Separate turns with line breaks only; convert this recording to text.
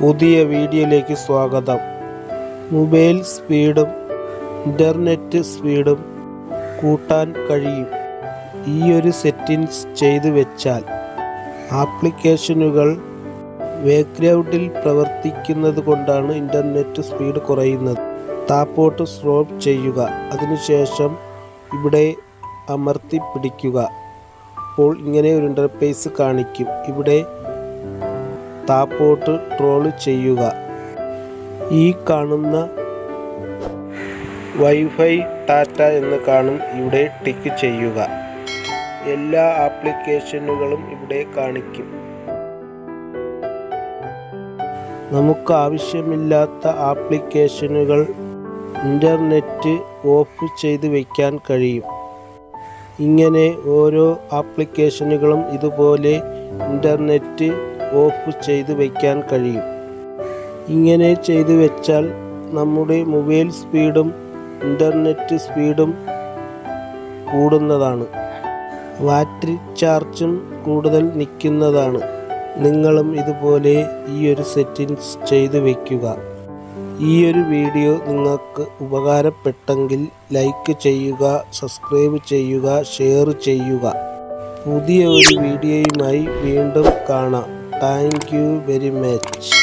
പുതിയ വീഡിയോയിലേക്ക് സ്വാഗതം. മൊബൈൽ സ്പീഡും ഇൻ്റർനെറ്റ് സ്പീഡും കൂട്ടാൻ കഴിയും. ഈ ഒരു സെറ്റിങ്സ് ചെയ്തു വെച്ചാൽ ആപ്ലിക്കേഷനുകൾ ബാക്ക്ഗ്രൗണ്ടിൽ പ്രവർത്തിക്കുന്നത് കൊണ്ടാണ് ഇൻ്റർനെറ്റ് സ്പീഡ് കുറയുന്നത്. താപ്പോട്ട് സ്ക്രോൾ ചെയ്യുക. അതിനുശേഷം ഇവിടെ അമർത്തി പിടിക്കുക. അപ്പോൾ ഇങ്ങനെ ഒരു ഇൻ്റർഫേസ് കാണിക്കും. ഇവിടെ താപ്പോട്ട് സ്ക്രോൾ ചെയ്യുക. ഈ കാണുന്ന വൈഫൈ ഡാറ്റ എന്ന് കാണും. ഇവിടെ ടിക്ക് ചെയ്യുക. എല്ലാ ആപ്ലിക്കേഷനുകളും ഇവിടെ കാണിക്കും. നമുക്ക് ആവശ്യമില്ലാത്ത ആപ്ലിക്കേഷനുകൾ ഇൻ്റർനെറ്റ് ഓഫ് ചെയ്ത് വയ്ക്കാൻ കഴിയും. ഇങ്ങനെ ഓരോ ആപ്ലിക്കേഷനുകളും ഇതുപോലെ ഇൻ്റർനെറ്റ് ഓഫ് ചെയ്ത് വയ്ക്കാൻ കഴിയും. ഇങ്ങനെ ചെയ്തു വെച്ചാൽ നമ്മുടെ മൊബൈൽ സ്പീഡും ഇൻ്റർനെറ്റ് സ്പീഡും കൂടുന്നതാണ്. ബാറ്ററി ചാർജും കൂടുതൽ നിൽക്കുന്നതാണ്. നിങ്ങളും ഇതുപോലെ ഈ ഒരു സെറ്റിങ്സ് ചെയ്തു വയ്ക്കുക. ഈ ഒരു വീഡിയോ നിങ്ങൾക്ക് ഉപകാരപ്പെട്ടെങ്കിൽ ലൈക്ക് ചെയ്യുക, സബ്സ്ക്രൈബ് ചെയ്യുക, ഷെയർ ചെയ്യുക. പുതിയ ഒരു വീഡിയോയുമായി വീണ്ടും കാണാം. Thank you very much.